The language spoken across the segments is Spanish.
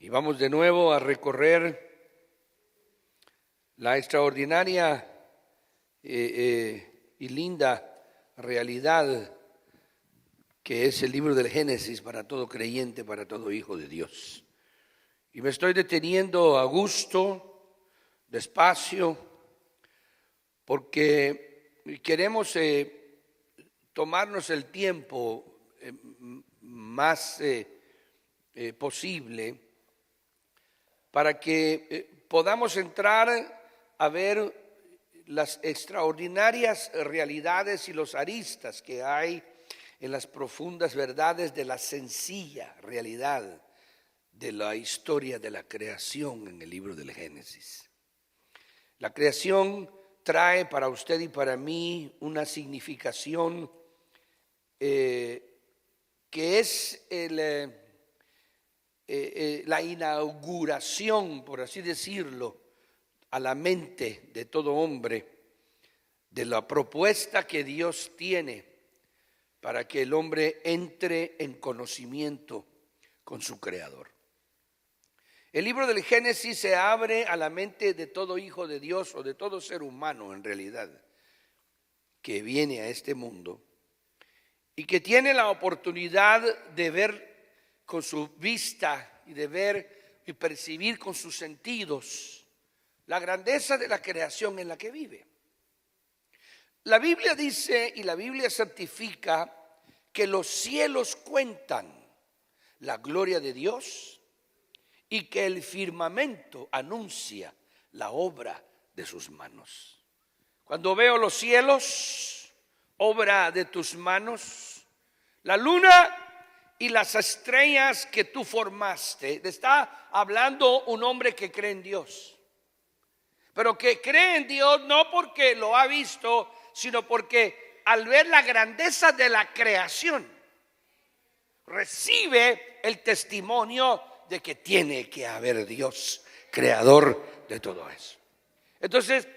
Y vamos de nuevo a recorrer la extraordinaria y linda realidad que es el libro del Génesis para todo creyente, para todo hijo de Dios. Y me estoy deteniendo a gusto, despacio, porque queremos tomarnos el tiempo más posible para que podamos entrar a ver las extraordinarias realidades y los aristas que hay en las profundas verdades de la sencilla realidad de la historia de la creación en el libro del Génesis. La creación trae para usted y para mí una significación que es la inauguración, por así decirlo, a la mente de todo hombre de la propuesta que Dios tiene para que el hombre entre en conocimiento con su Creador. El libro del Génesis se abre a la mente de todo hijo de Dios o de todo ser humano en realidad que viene a este mundo y que tiene la oportunidad de ver con su vista y de ver y percibir con sus sentidos la grandeza de la creación en la que vive. La Biblia dice y la Biblia certifica que los cielos cuentan la gloria de Dios y que el firmamento anuncia la obra de sus manos. Cuando veo los cielos, obra de tus manos, la luna y las estrellas que tú formaste, te está hablando un hombre que cree en Dios, pero que cree en Dios no porque lo ha visto, sino porque al ver la grandeza de la creación, recibe el testimonio de que tiene que haber Dios, creador de todo eso. Entonces,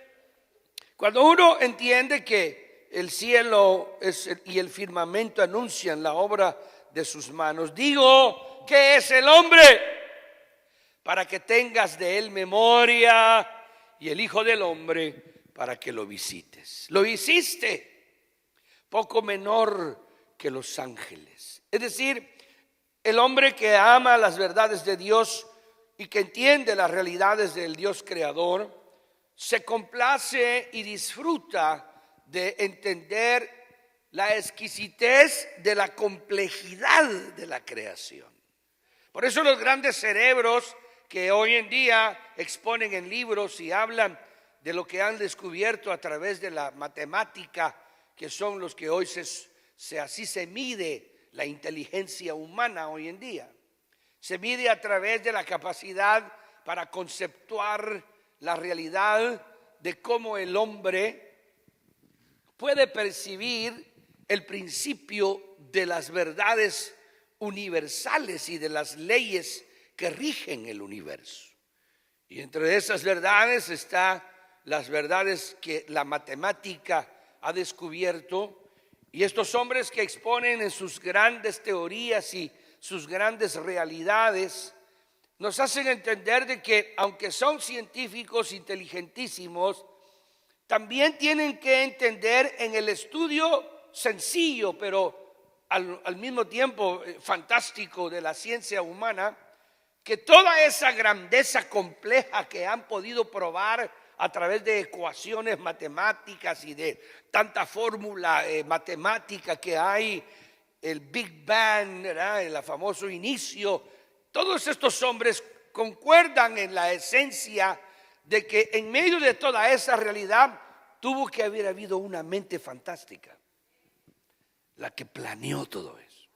cuando uno entiende que el cielo y el firmamento anuncian la obra de sus manos, digo, ¿qué es el hombre? Para que tengas de él memoria, y el Hijo del Hombre para que lo visites. Lo hiciste, poco menor que los ángeles. Es decir, el hombre que ama las verdades de Dios y que entiende las realidades del Dios creador, se complace y disfruta de entender la exquisitez de la complejidad de la creación. Por eso los grandes cerebros que hoy en día exponen en libros y hablan de lo que han descubierto a través de la matemática, que son los que hoy así se mide la inteligencia humana hoy en día. Se mide a través de la capacidad para conceptuar la realidad de cómo el hombre puede percibir el principio de las verdades universales y de las leyes que rigen el universo. Y entre esas verdades están las verdades que la matemática ha descubierto, y estos hombres que exponen en sus grandes teorías y sus grandes realidades nos hacen entender de que aunque son científicos inteligentísimos, también tienen que entender en el estudio sencillo pero al mismo tiempo fantástico de la ciencia humana, que toda esa grandeza compleja que han podido probar a través de ecuaciones matemáticas y de tanta fórmula matemática que hay, el Big Bang, ¿verdad? El famoso inicio, todos estos hombres concuerdan en la esencia de que en medio de toda esa realidad tuvo que haber habido una mente fantástica, la que planeó todo eso.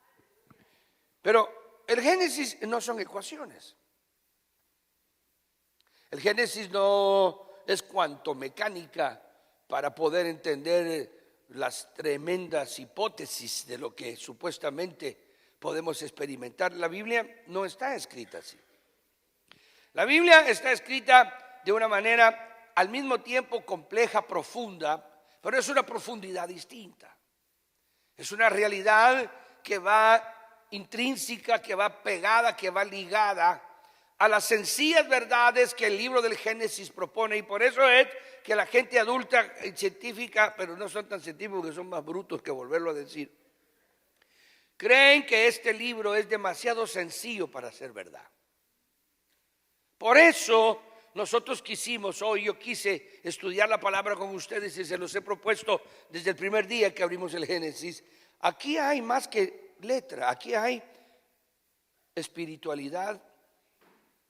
Pero el Génesis no son ecuaciones. El Génesis no es cuantomecánica para poder entender las tremendas hipótesis de lo que supuestamente podemos experimentar. La Biblia no está escrita así. La Biblia está escrita de una manera al mismo tiempo compleja, profunda, pero es una profundidad distinta. Es una realidad que va intrínseca, que va pegada, que va ligada a las sencillas verdades que el libro del Génesis propone. Y por eso es que la gente adulta y científica, pero no son tan científicos, que son más brutos que volverlo a decir, creen que este libro es demasiado sencillo para ser verdad. Por eso nosotros yo quise estudiar la palabra con ustedes y se los he propuesto desde el primer día que abrimos el Génesis. Aquí hay más que letra, aquí hay espiritualidad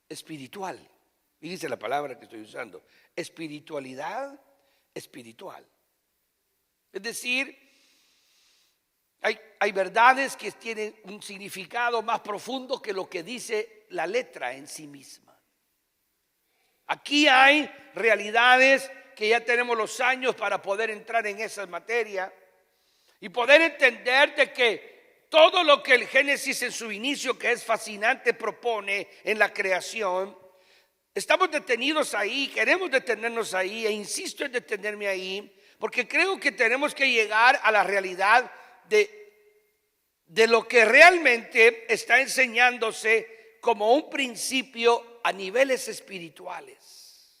espiritual. Fíjense la palabra que estoy usando, espiritualidad espiritual. Es decir, hay verdades que tienen un significado más profundo que lo que dice la letra en sí misma. Aquí hay realidades que ya tenemos los años para poder entrar en esas materias y poder entender de que todo lo que el Génesis en su inicio, que es fascinante, propone en la creación, estamos detenidos ahí, queremos detenernos ahí, e insisto en detenerme ahí, porque creo que tenemos que llegar a la realidad de lo que realmente está enseñándose como un principio a niveles espirituales.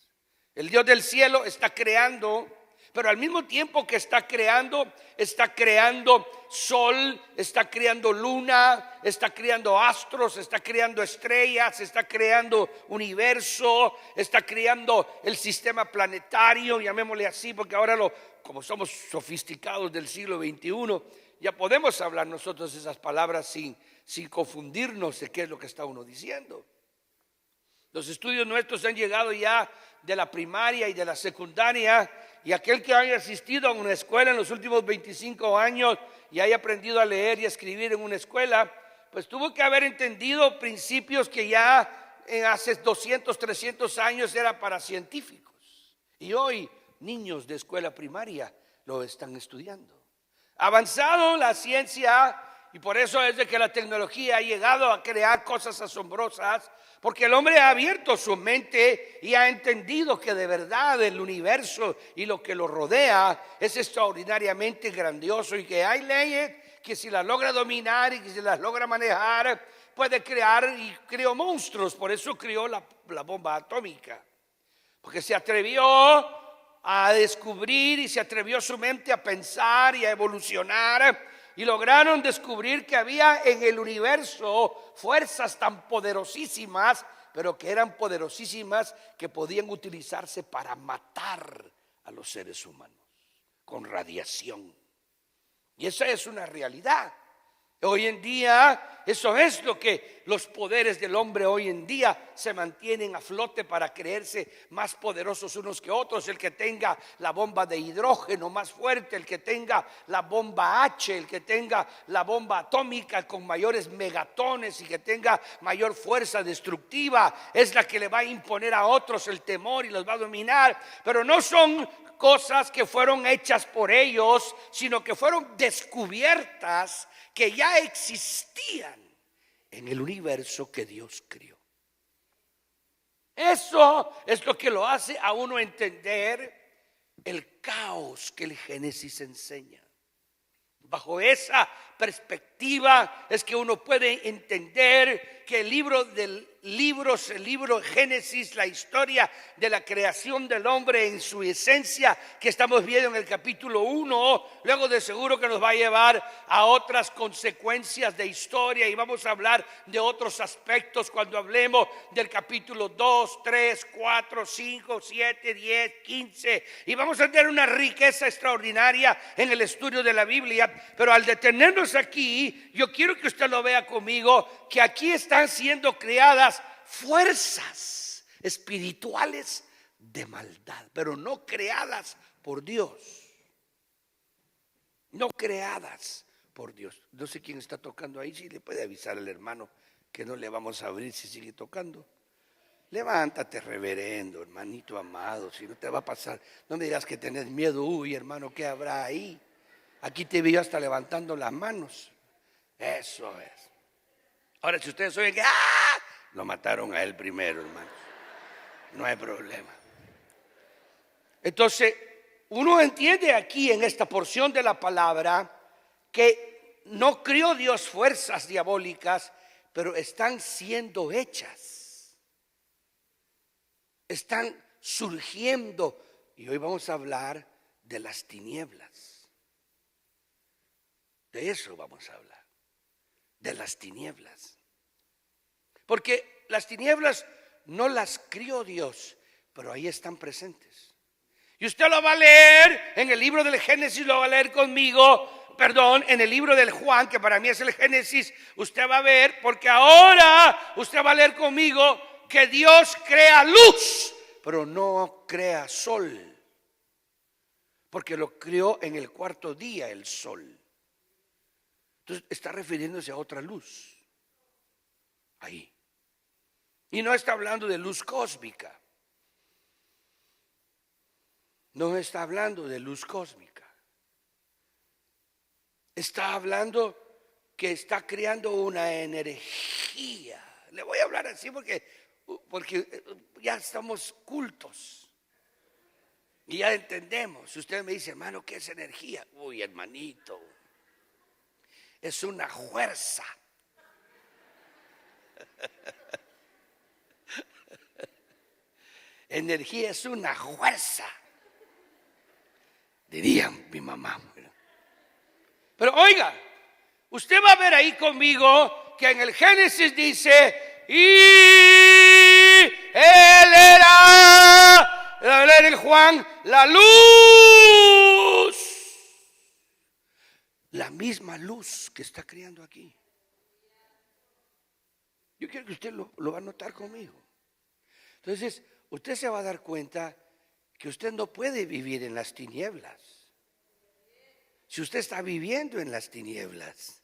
El Dios del cielo está creando, pero al mismo tiempo que está creando sol, está creando luna, está creando astros, está creando estrellas, está creando universo, está creando el sistema planetario, llamémosle así, porque ahora como somos sofisticados del siglo XXI, ya podemos hablar nosotros esas palabras sin confundirnos de qué es lo que está uno diciendo. Los estudios nuestros han llegado ya de la primaria y de la secundaria, y aquel que haya asistido a una escuela en los últimos 25 años y haya aprendido a leer y a escribir en una escuela, pues tuvo que haber entendido principios que ya hace 200, 300 años era para científicos. Y hoy niños de escuela primaria lo están estudiando. Ha avanzado la ciencia y por eso es de que la tecnología ha llegado a crear cosas asombrosas, porque el hombre ha abierto su mente y ha entendido que de verdad el universo y lo que lo rodea es extraordinariamente grandioso y que hay leyes que si las logra dominar y que si las logra manejar puede crear, y creó monstruos. Por eso creó la bomba atómica, porque se atrevió a descubrir y se atrevió su mente a pensar y a evolucionar. Y lograron descubrir que había en el universo fuerzas tan poderosísimas, pero que eran poderosísimas, que podían utilizarse para matar a los seres humanos con radiación. Y esa es una realidad. Hoy en día, eso es lo que los poderes del hombre hoy en día se mantienen a flote para creerse más poderosos unos que otros. El que tenga la bomba de hidrógeno más fuerte, el que tenga la bomba H, el que tenga la bomba atómica con mayores megatones y que tenga mayor fuerza destructiva, es la que le va a imponer a otros el temor y los va a dominar. Pero no son cosas que fueron hechas por ellos, sino que fueron descubiertas, que ya existían en el universo que Dios creó. Eso es lo que lo hace a uno entender el caos que el Génesis enseña. Bajo esa perspectiva es que uno puede entender que el libro Génesis, la historia de la creación del hombre en su esencia que estamos viendo en el capítulo 1, luego de seguro que nos va a llevar a otras consecuencias de historia, y vamos a hablar de otros aspectos cuando hablemos del capítulo 2, 3, 4, 5, 7, 10, 15, y vamos a tener una riqueza extraordinaria en el estudio de la Biblia. Pero al detenernos aquí, yo quiero que usted lo vea conmigo, que aquí están siendo creadas fuerzas espirituales de maldad, pero no creadas por Dios. No creadas por Dios. No sé quién está tocando ahí. Si le puede avisar al hermano que no le vamos a abrir si sigue tocando. Levántate, reverendo, hermanito amado, si no te va a pasar. No me digas que tenés miedo. Uy, hermano, ¿qué habrá ahí? Aquí te vi hasta levantando las manos. Eso es. Ahora, si ustedes oyen que lo mataron a él primero, hermano, no hay problema. Entonces, uno entiende aquí en esta porción de la palabra que no creó Dios fuerzas diabólicas, pero están siendo hechas. están surgiendo. Y hoy vamos a hablar de las tinieblas. De eso vamos a hablar, de las tinieblas. Porque las tinieblas no las crió Dios, pero ahí están presentes. Y usted lo va a leer en el libro del Génesis, lo va a leer conmigo, en el libro del Juan, que para mí es el Génesis. Usted va a ver, porque ahora usted va a leer conmigo que Dios crea luz, pero no crea sol, porque lo creó en el cuarto día el sol. Entonces está refiriéndose a otra luz ahí. Y no está hablando de luz cósmica. No está hablando de luz cósmica. Está hablando que está creando una energía. Le voy a hablar así porque ya estamos cultos. Y ya entendemos. Si usted me dice, hermano, ¿qué es energía? Uy, hermanito, es una fuerza. Energía es una fuerza, diría mi mamá. Pero oiga, usted va a ver ahí conmigo que en el Génesis dice, y él era, en el Juan, la luz. La misma luz que está creando aquí. Yo quiero que usted lo va a notar conmigo. Entonces, usted se va a dar cuenta que usted no puede vivir en las tinieblas. Si usted está viviendo en las tinieblas,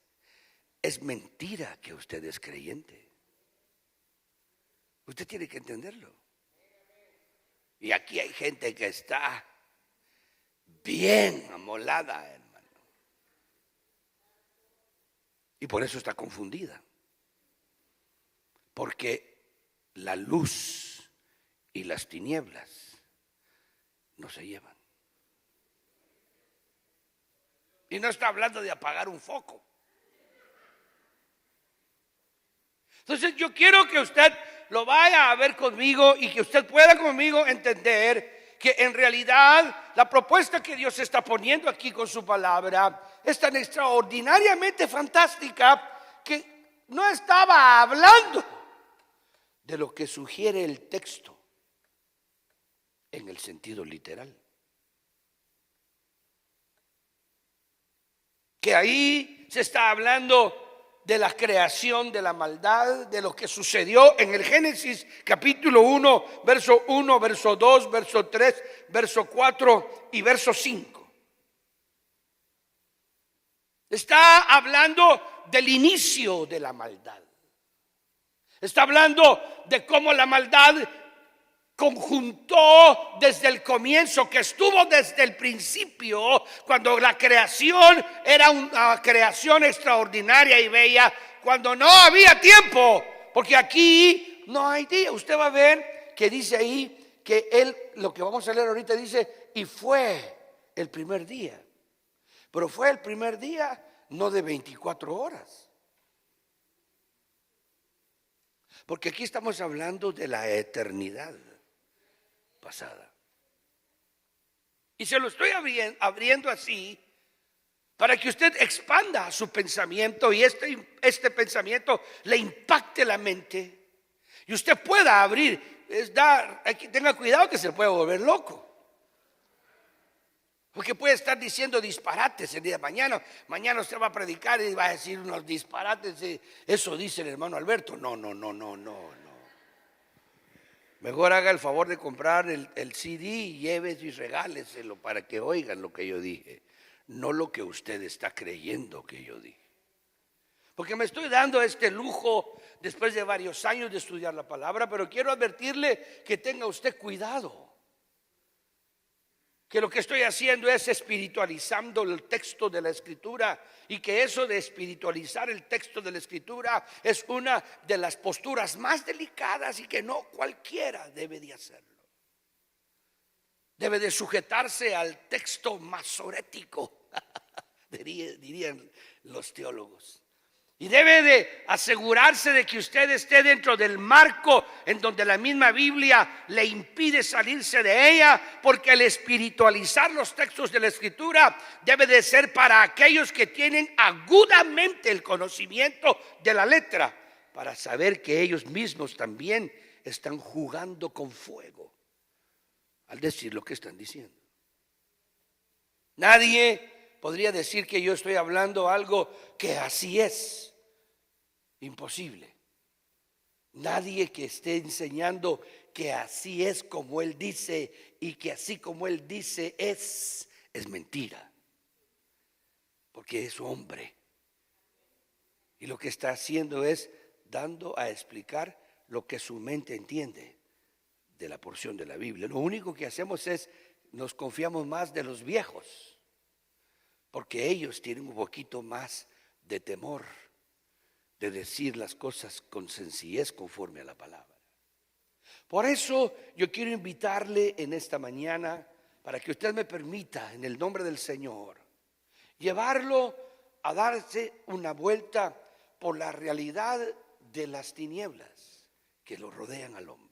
es mentira que usted es creyente. Usted tiene que entenderlo. Y aquí hay gente que está bien amolada, hermano. Y por eso está confundida. Porque la luz y las tinieblas no se llevan. Y no está hablando de apagar un foco. Entonces yo quiero que usted lo vaya a ver conmigo y que usted pueda conmigo entender que en realidad la propuesta que Dios está poniendo aquí con su palabra es tan extraordinariamente fantástica que no estaba hablando de lo que sugiere el texto en el sentido literal. Que ahí se está hablando de la creación de la maldad, de lo que sucedió en el Génesis capítulo 1, verso 1, verso 2, verso 3, verso 4 y verso 5. Está hablando del inicio de la maldad. Está hablando de cómo la maldad conjuntó desde el comienzo, que estuvo desde el principio, cuando la creación era una creación extraordinaria y bella, cuando no había tiempo, porque aquí no hay día. Usted va a ver que dice ahí que él, lo que vamos a leer ahorita dice, y fue el primer día. Pero fue el primer día no de 24 horas. Porque aquí estamos hablando de la eternidad pasada. Y se lo estoy abriendo así para que usted expanda su pensamiento y este pensamiento le impacte la mente y usted pueda abrir. Tenga cuidado que se puede volver loco. Porque puede estar diciendo disparates el día de mañana. Mañana usted va a predicar y va a decir unos disparates. Eso dice el hermano Alberto. No. Mejor haga el favor de comprar el CD y llévese y regáleselo para que oigan lo que yo dije. No lo que usted está creyendo que yo dije. Porque me estoy dando este lujo después de varios años de estudiar la palabra, pero quiero advertirle que tenga usted cuidado. Que lo que estoy haciendo es espiritualizando el texto de la Escritura, y que eso de espiritualizar el texto de la Escritura es una de las posturas más delicadas y que no cualquiera debe de hacerlo. Debe de sujetarse al texto masorético, dirían los teólogos. Y debe de asegurarse de que usted esté dentro del marco en donde la misma Biblia le impide salirse de ella, porque el espiritualizar los textos de la Escritura debe de ser para aquellos que tienen agudamente el conocimiento de la letra, para saber que ellos mismos también están jugando con fuego al decir lo que están diciendo. Nadie podría decir que yo estoy hablando algo que así es. Imposible. Nadie que esté enseñando que así es como Él dice y que así como Él dice es mentira. Porque es hombre. Y lo que está haciendo es dando a explicar lo que su mente entiende de la porción de la Biblia. Lo único que hacemos es nos confiamos más de los viejos, porque ellos tienen un poquito más de temor de decir las cosas con sencillez conforme a la palabra. Por eso yo quiero invitarle en esta mañana, para que usted me permita, en el nombre del Señor, llevarlo a darse una vuelta por la realidad de las tinieblas que lo rodean al hombre.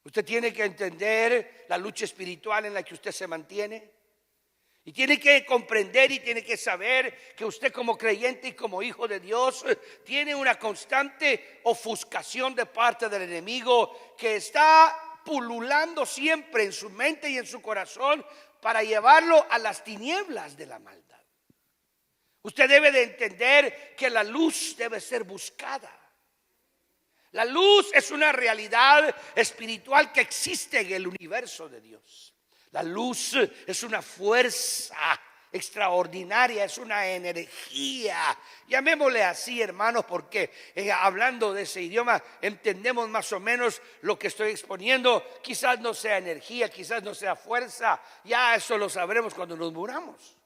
Usted tiene que entender la lucha espiritual en la que usted se mantiene. Y tiene que comprender y tiene que saber que usted como creyente y como hijo de Dios tiene una constante ofuscación de parte del enemigo que está pululando siempre en su mente y en su corazón para llevarlo a las tinieblas de la maldad. Usted debe de entender que la luz debe ser buscada. La luz es una realidad espiritual que existe en el universo de Dios. La luz es una fuerza extraordinaria, es una energía. Llamémosle así, hermanos, porque hablando de ese idioma entendemos más o menos lo que estoy exponiendo. Quizás no sea energía, quizás no sea fuerza. Ya eso lo sabremos cuando nos muramos.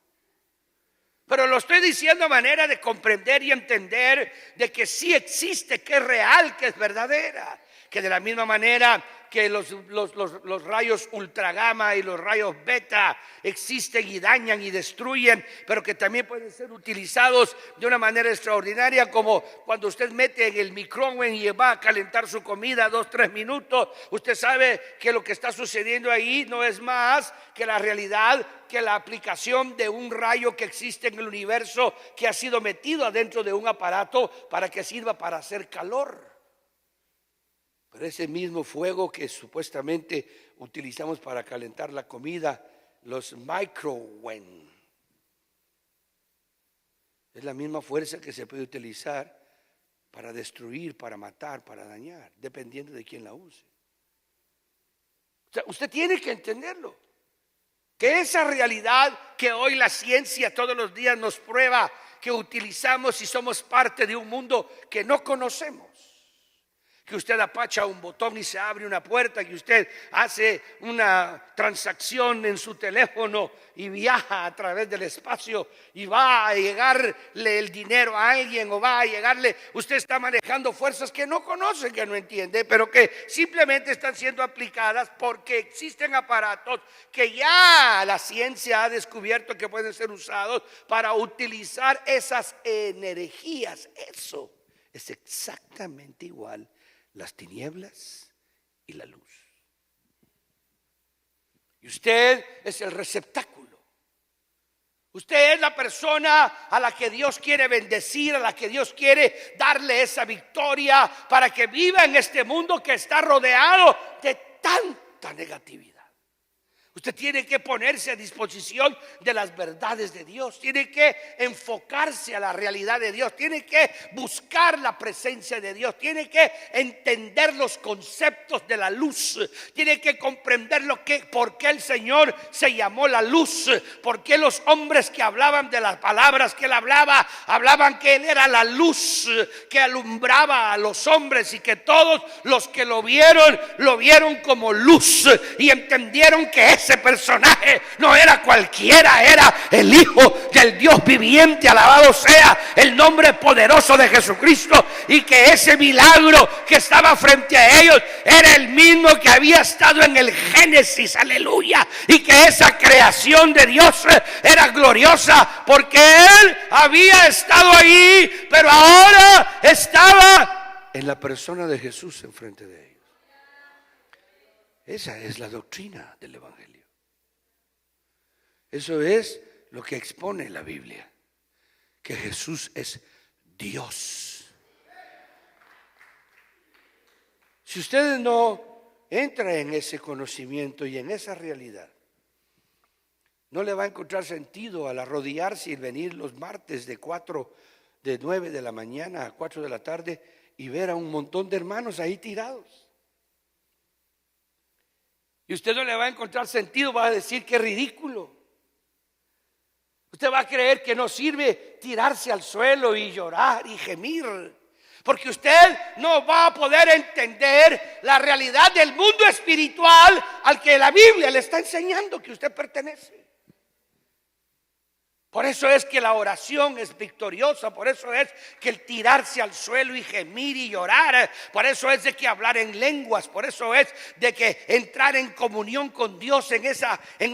Pero lo estoy diciendo a manera de comprender y entender de que sí existe, que es real, que es verdadera. Que de la misma manera que los rayos ultragama y los rayos beta existen y dañan y destruyen, pero que también pueden ser utilizados de una manera extraordinaria, como cuando usted mete en el microondas y va a calentar su comida 2-3 minutos. Usted sabe que lo que está sucediendo ahí no es más que la realidad, que la aplicación de un rayo que existe en el universo, que ha sido metido adentro de un aparato para que sirva para hacer calor. Pero ese mismo fuego que supuestamente utilizamos para calentar la comida, los microwaves, es la misma fuerza que se puede utilizar para destruir, para matar, para dañar, dependiendo de quién la use. O sea, usted tiene que entenderlo, que esa realidad que hoy la ciencia todos los días nos prueba, que utilizamos y somos parte de un mundo que no conocemos. Que usted apacha un botón y se abre una puerta, que usted hace una transacción en su teléfono y viaja a través del espacio y va a llegarle el dinero a alguien, o va a llegarle, usted está manejando fuerzas que no conoce, que no entiende, pero que simplemente están siendo aplicadas porque existen aparatos que ya la ciencia ha descubierto que pueden ser usados para utilizar esas energías. Eso es exactamente igual las tinieblas y la luz. Y usted es el receptáculo. Usted es la persona a la que Dios quiere bendecir, a la que Dios quiere darle esa victoria para que viva en este mundo que está rodeado de tanta negatividad. Usted tiene que ponerse a disposición de las verdades de Dios. Tiene que enfocarse a la realidad de Dios. Tiene que buscar la presencia de Dios. Tiene que entender los conceptos de la luz. Tiene que comprender por qué el Señor se llamó la luz. Por qué los hombres que hablaban de las palabras que Él hablaba, hablaban que Él era la luz que alumbraba a los hombres, y que todos los que lo vieron como luz y entendieron que ese personaje no era cualquiera, era el Hijo del Dios viviente, alabado sea el nombre poderoso de Jesucristo, y que ese milagro que estaba frente a ellos era el mismo que había estado en el Génesis, aleluya, y que esa creación de Dios era gloriosa porque Él había estado ahí, pero ahora estaba en la persona de Jesús enfrente de ellos. Esa es la doctrina del Evangelio. Eso es lo que expone la Biblia, que Jesús es Dios. Si ustedes no entran en ese conocimiento y en esa realidad, no le va a encontrar sentido al arrodillarse y venir los martes de 9 de la mañana a 4 de la tarde y ver a un montón de hermanos ahí tirados. Y usted no le va a encontrar sentido, va a decir que es ridículo. Usted va a creer que no sirve tirarse al suelo y llorar y gemir, porque usted no va a poder entender la realidad del mundo espiritual al que la Biblia le está enseñando que usted pertenece. Por eso es que la oración es victoriosa, por eso es que el tirarse al suelo y gemir y llorar, por eso es de que hablar en lenguas, por eso es de que entrar en comunión con Dios en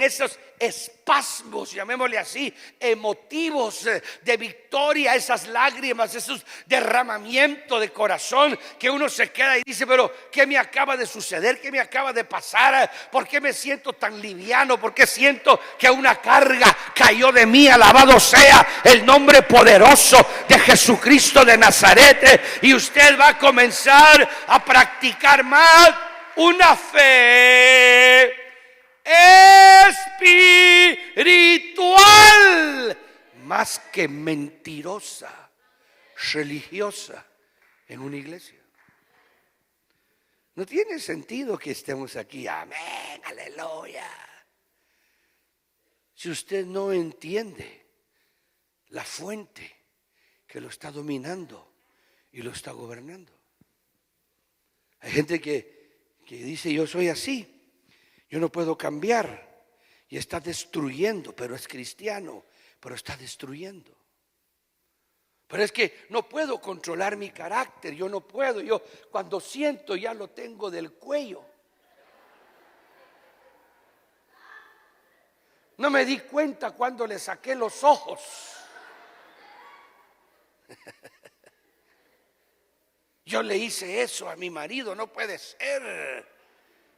esos espasmos, llamémosle así, emotivos de victoria, esas lágrimas, esos derramamientos de corazón que uno se queda y dice, pero ¿qué me acaba de suceder? ¿Qué me acaba de pasar? ¿Por qué me siento tan liviano? ¿Por qué siento que una carga cayó de mí? Alabado sea el nombre poderoso de Jesucristo de Nazaret. Y usted va a comenzar a practicar más una fe espiritual más que mentirosa, religiosa en una iglesia. No tiene sentido que estemos aquí, amén, aleluya, si usted no entiende la fuente que lo está dominando y lo está gobernando. Hay gente que dice, yo soy así, yo no puedo cambiar, y está destruyendo, pero es cristiano, pero está destruyendo. Pero es que no puedo controlar mi carácter, yo no puedo, yo cuando siento ya lo tengo del cuello. No me di cuenta cuando le saqué los ojos. Yo le hice eso a mi marido, no puede ser.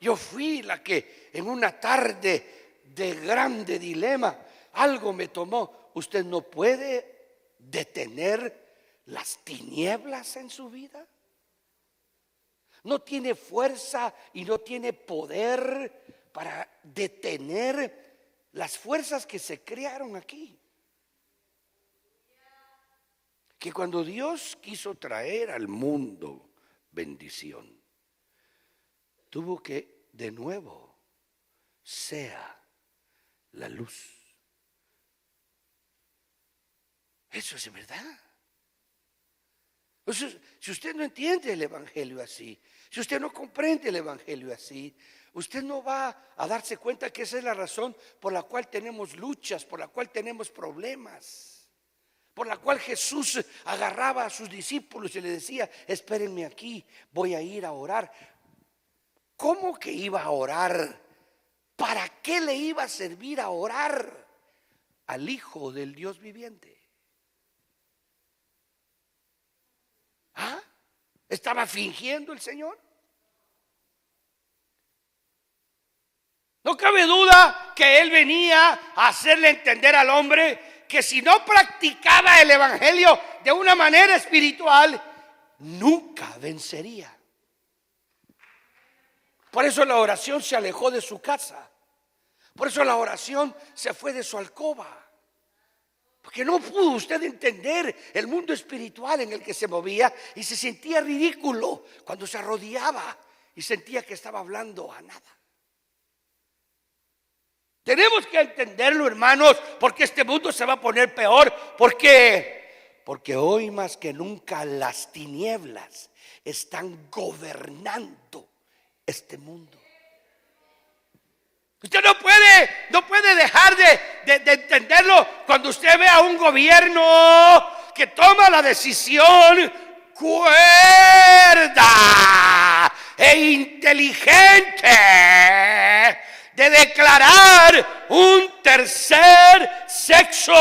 Yo fui la que en una tarde de grande dilema, algo me tomó. Usted no puede detener las tinieblas en su vida. No tiene fuerza y no tiene poder para detener las fuerzas que se crearon aquí. Que cuando Dios quiso traer al mundo bendición, tuvo que de nuevo sea la luz. Eso es verdad. Entonces, si usted no entiende el Evangelio así, si usted no comprende el Evangelio así, usted no va a darse cuenta que esa es la razón por la cual tenemos luchas, por la cual tenemos problemas, por la cual Jesús agarraba a sus discípulos y le decía, espérenme aquí, voy a ir a orar. ¿Cómo que iba a orar? ¿Para qué le iba a servir a orar al Hijo del Dios viviente? ¿Ah? ¿Estaba fingiendo el Señor? No cabe duda que Él venía a hacerle entender al hombre que si no practicaba el Evangelio de una manera espiritual, nunca vencería. Por eso la oración se alejó de su casa. Por eso la oración se fue de su alcoba. Porque no pudo usted entender el mundo espiritual en el que se movía y se sentía ridículo cuando se arrodillaba y sentía que estaba hablando a nada. Tenemos que entenderlo, hermanos, porque este mundo se va a poner peor. Porque hoy más que nunca las tinieblas están gobernando este mundo. Usted no puede dejar de entenderlo cuando usted ve a un gobierno que toma la decisión cuerda e inteligente de declarar un tercer sexo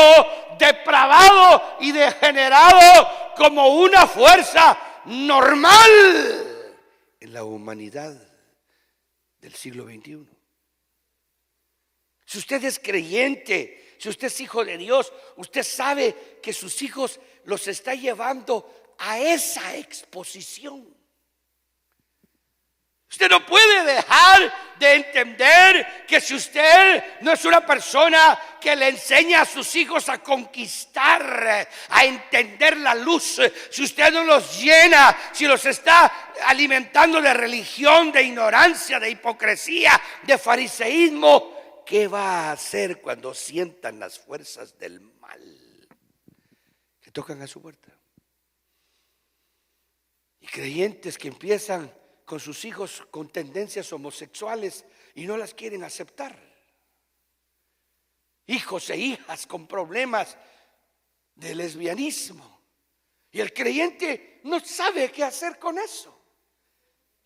depravado y degenerado como una fuerza normal en la humanidad del siglo XXI. Si usted es creyente, si usted es hijo de Dios, usted sabe que sus hijos los está llevando a esa exposición. Usted no puede dejar de entender que si usted no es una persona que le enseña a sus hijos a conquistar, a entender la luz, si usted no los llena, si los está alimentando de religión, de ignorancia, de hipocresía, de fariseísmo, ¿qué va a hacer cuando sientan las fuerzas del mal que tocan a su puerta? Y creyentes que empiezan con sus hijos con tendencias homosexuales y no las quieren aceptar. Hijos e hijas con problemas de lesbianismo. Y el creyente no sabe qué hacer con eso.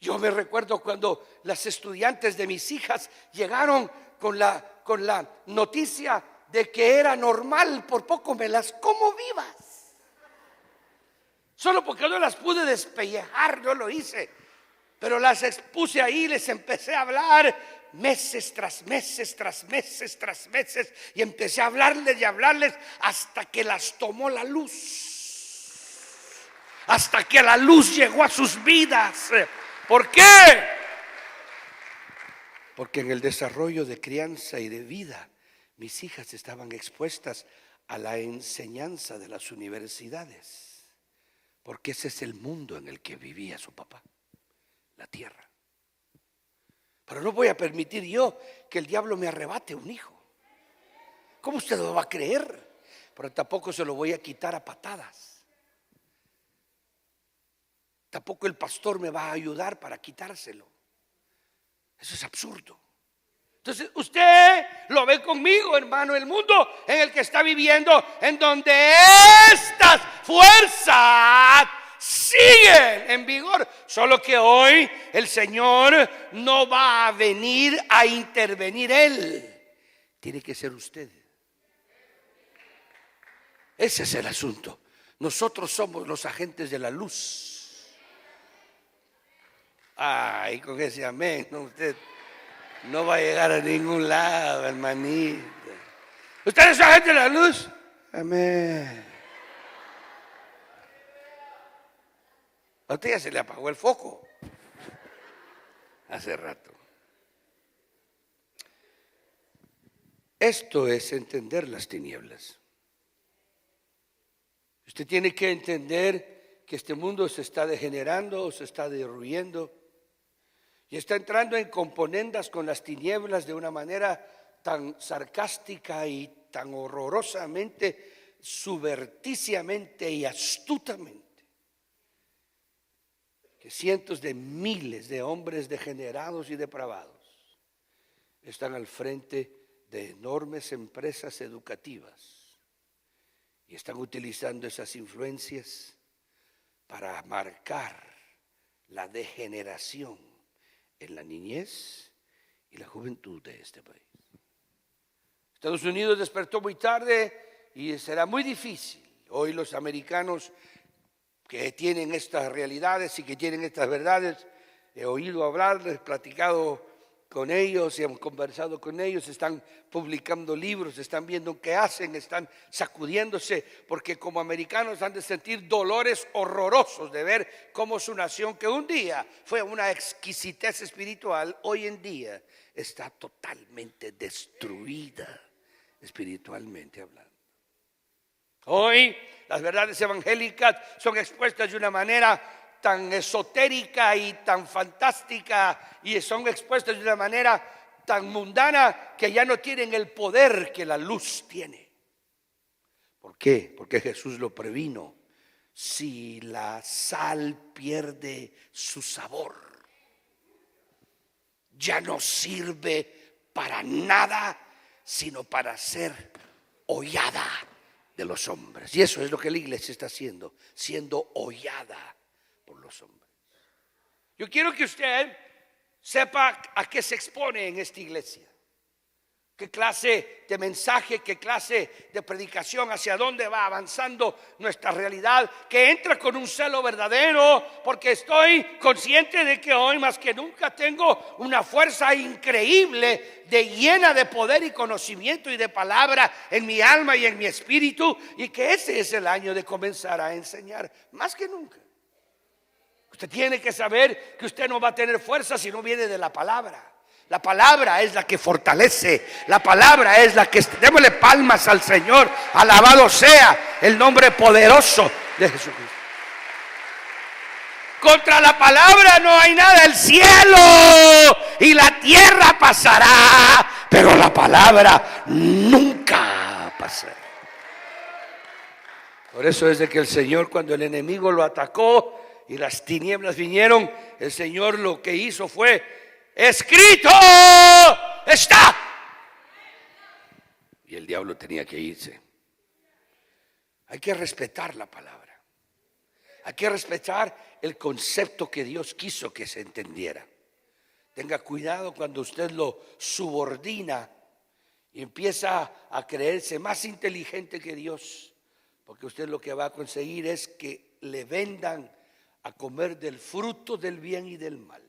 Yo me recuerdo cuando las estudiantes de mis hijas llegaron con la noticia de que era normal, por poco me las como vivas. Solo porque no las pude despellejar, no lo hice. Pero las expuse ahí, les empecé a hablar meses tras meses, tras meses, tras meses. Y empecé a hablarles y hablarles hasta que las tomó la luz. Hasta que la luz llegó a sus vidas. ¿Por qué? Porque en el desarrollo de crianza y de vida, mis hijas estaban expuestas a la enseñanza de las universidades. Porque ese es el mundo en el que vivía su papá. La tierra. Pero no voy a permitir yo que el diablo me arrebate un hijo. ¿Cómo usted lo va a creer? Pero tampoco se lo voy a quitar a patadas. Tampoco el pastor me va a ayudar para quitárselo. Eso es absurdo. Entonces usted lo ve conmigo, hermano, el mundo en el que está viviendo, en donde estas fuerzas siguen en vigor, solo que hoy el Señor no va a venir a intervenir Él, tiene que ser usted. Ese es el asunto. Nosotros somos los agentes de la luz. Ay, con ese amén, no, usted no va a llegar a ningún lado, hermanita. ¿Usted es agente de la luz? Amén. A usted ya se le apagó el foco hace rato. Esto es entender las tinieblas. Usted tiene que entender que este mundo se está degenerando, se está derruyendo y está entrando en componendas con las tinieblas de una manera tan sarcástica y tan horrorosamente, subverticiamente y astutamente, que cientos de miles de hombres degenerados y depravados están al frente de enormes empresas educativas y están utilizando esas influencias para marcar la degeneración en la niñez y la juventud de este país. Estados Unidos despertó muy tarde y será muy difícil. Hoy los americanos que tienen estas realidades y que tienen estas verdades, he oído hablar, he platicado con ellos y hemos conversado con ellos, están publicando libros, están viendo qué hacen, están sacudiéndose, porque como americanos han de sentir dolores horrorosos de ver cómo su nación, que un día fue una exquisitez espiritual, hoy en día está totalmente destruida espiritualmente hablando. Hoy las verdades evangélicas son expuestas de una manera tan esotérica y tan fantástica y son expuestas de una manera tan mundana que ya no tienen el poder que la luz tiene. ¿Por qué? Porque Jesús lo previno. Si la sal pierde su sabor, ya no sirve para nada, sino para ser hollada de los hombres. Y eso es lo que la iglesia está haciendo, siendo hollada por los hombres. Yo quiero que usted sepa a qué se expone en esta iglesia. ¿Qué clase de mensaje, qué clase de predicación, hacia dónde va avanzando nuestra realidad? Que entra con un celo verdadero, porque estoy consciente de que hoy más que nunca tengo una fuerza increíble, llena de poder y conocimiento y de palabra en mi alma y en mi espíritu, y que ese es el año de comenzar a enseñar más que nunca. Usted tiene que saber que usted no va a tener fuerza si no viene de la palabra. La palabra es la que fortalece. La palabra es la que... Démosle palmas al Señor. Alabado sea el nombre poderoso de Jesucristo. Contra la palabra no hay nada. El cielo y la tierra pasará, pero la palabra nunca pasará. Por eso es de que el Señor, cuando el enemigo lo atacó y las tinieblas vinieron, el Señor lo que hizo fue: escrito está. Y el diablo tenía que irse. Hay que respetar la palabra. Hay que respetar el concepto que Dios quiso que se entendiera. Tenga cuidado cuando usted lo subordina y empieza a creerse más inteligente que Dios, porque usted lo que va a conseguir es que le vendan a comer del fruto del bien y del mal.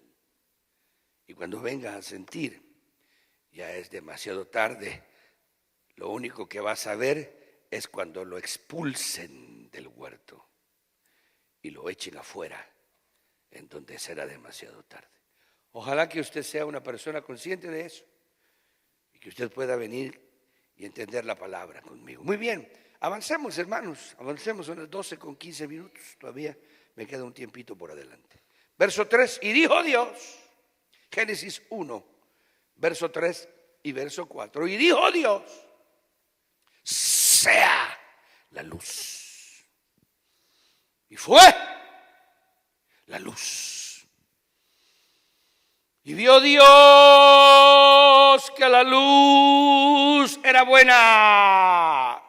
Y cuando venga a sentir, ya es demasiado tarde. Lo único que va a saber es cuando lo expulsen del huerto y lo echen afuera, en donde será demasiado tarde. Ojalá que usted sea una persona consciente de eso y que usted pueda venir y entender la palabra conmigo. Muy bien, avancemos, hermanos, avancemos, son las 12:15. Todavía me queda un tiempito por adelante. Verso 3, y dijo Dios, Génesis 1, verso 3 y verso 4. Y dijo Dios: sea la luz. Y fue la luz. Y vio Dios que la luz era buena.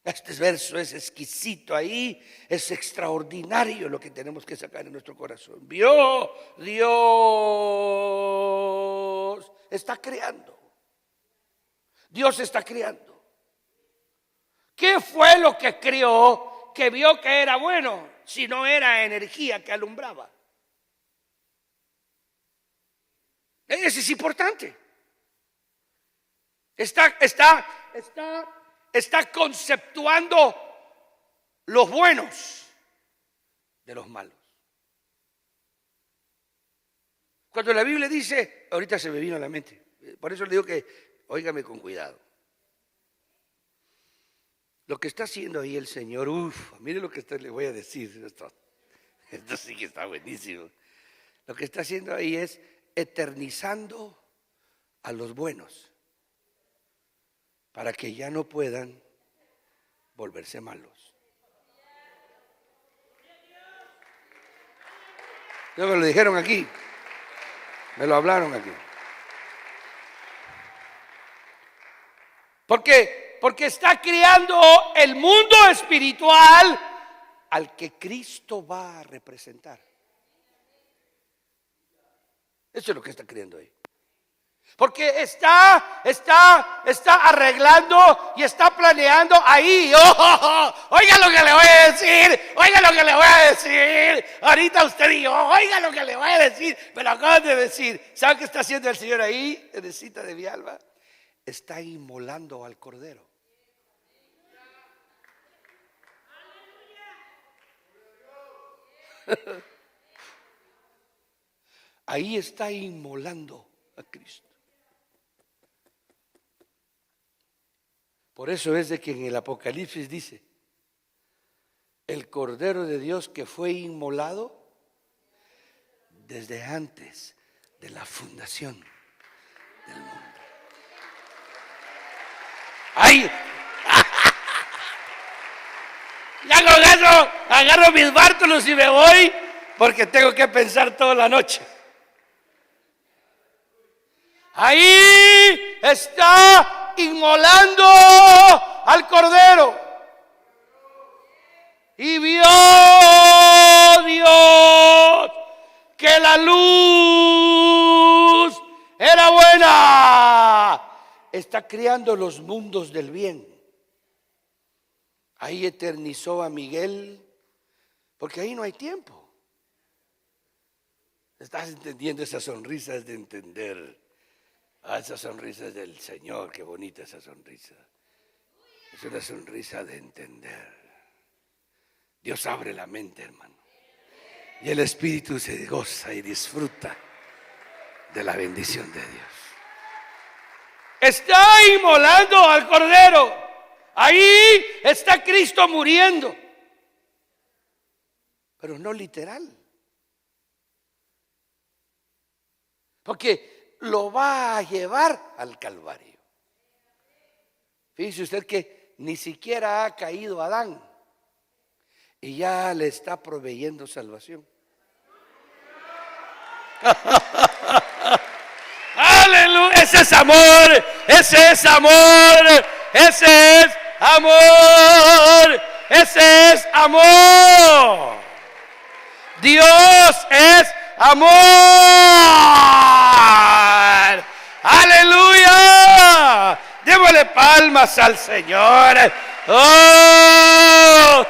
Este verso es exquisito ahí, es extraordinario lo que tenemos que sacar en nuestro corazón. Vio Dios, está creando. Dios está creando. ¿Qué fue lo que creó que vio que era bueno si no era energía que alumbraba? Eso es importante. Está conceptuando los buenos de los malos. Cuando la Biblia dice, ahorita se me vino a la mente, por eso le digo que óigame con cuidado. Lo que está haciendo ahí el Señor, mire lo que le voy a decir, esto sí que está buenísimo. Lo que está haciendo ahí es eternizando a los buenos, para que ya no puedan volverse malos. No me lo dijeron aquí, me lo hablaron aquí. Porque está creando el mundo espiritual al que Cristo va a representar. Eso es lo que está creando ahí. Porque está arreglando y está planeando ahí. Oiga lo que le voy a decir. Oiga lo que le voy a decir. Ahorita usted dijo, oiga lo que le voy a decir. Me lo acaban de decir. ¿Sabe qué está haciendo el Señor ahí? Teresita de mi alma. Está inmolando al cordero. Ahí está inmolando a Cristo. Por eso es de que en el Apocalipsis dice: el Cordero de Dios que fue inmolado desde antes de la fundación del mundo. ¡Ay! Ya con eso agarro mis bártulos y me voy, porque tengo que pensar toda la noche. Ahí está inmolando al cordero. Y vio Dios que la luz era buena. Está creando los mundos del bien. Ahí eternizó a Miguel, porque ahí no hay tiempo. ¿Estás entendiendo? Esas sonrisas de entender. Esa sonrisa es del Señor. Qué bonita esa sonrisa. Es una sonrisa de entender. Dios abre la mente, hermano. Y el Espíritu se goza y disfruta de la bendición de Dios. Está inmolando al cordero. Ahí está Cristo muriendo. Pero no literal. Porque lo va a llevar al Calvario. Fíjese usted que ni siquiera ha caído Adán y ya le está proveyendo salvación. Aleluya, ese es amor, ese es amor, ese es amor, ese es amor. Dios es amor. Aleluya. Démosle palmas al Señor. Oh.